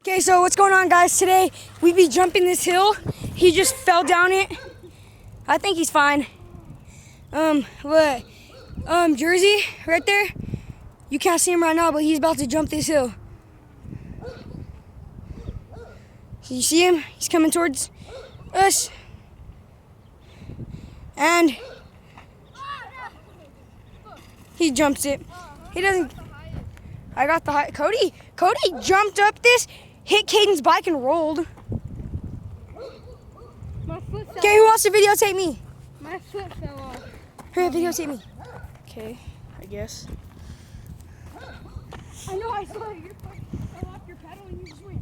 Okay, so what's going on, guys? Today we be jumping this hill. He just fell down it. I think he's fine. Jersey, right there. You can't see him right now, but he's about to jump this hill. You see him? He's coming towards us. And he jumps it. He doesn't. I got the height. Cody jumped up this, hit Caden's bike and rolled. Okay, who wants to videotape me? My foot fell off. Hurry up, videotape me. Okay, I guess. I know, I saw your foot fell off your pedal and you just went.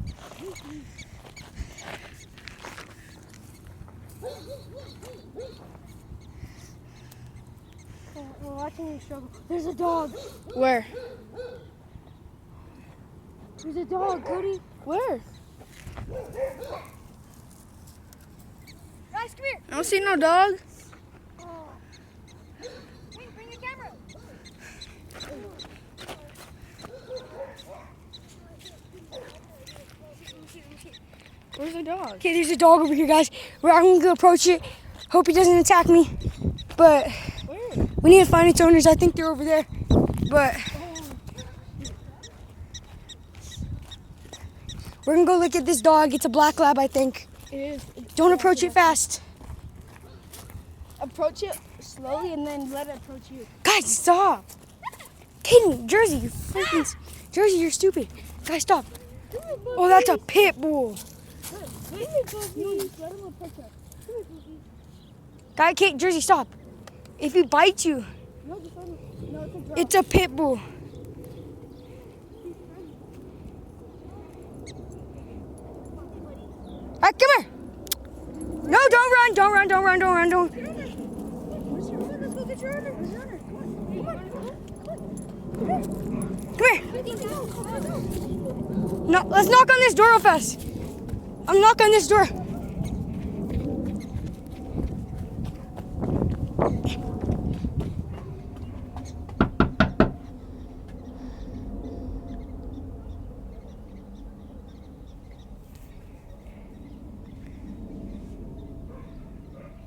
We're watching you struggle. There's a dog. Where? There's a dog, Cody. Where? Guys, come here. I don't see no dog. Oh. Hey, bring the camera. Where's the dog? Okay, there's a dog over here, guys. I'm gonna approach it. Hope he doesn't attack me. But Where? we need to find its owners. I think they're over there. But we're gonna go look at this dog. It's a black lab, I think. It is. Don't approach it fast. Approach it slowly and then let it approach you. Guys, stop. Caden, Jersey, you freaking... Jersey, you're stupid. Guys, stop. Oh, that's a pit bull. Guy, Kate, Jersey, stop. If he bites you, it's a pit bull. All right, come here. No, don't run, don't run, don't run, don't run, don't. Where's your owner? Let's go get your owner. Where's your owner? Come here. No, let's knock on this door real fast. I'm knocking on this door.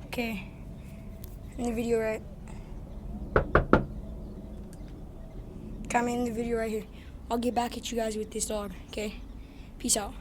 Okay, in the video, right? Comment in the video right here. I'll get back at you guys with this dog, okay? Peace out.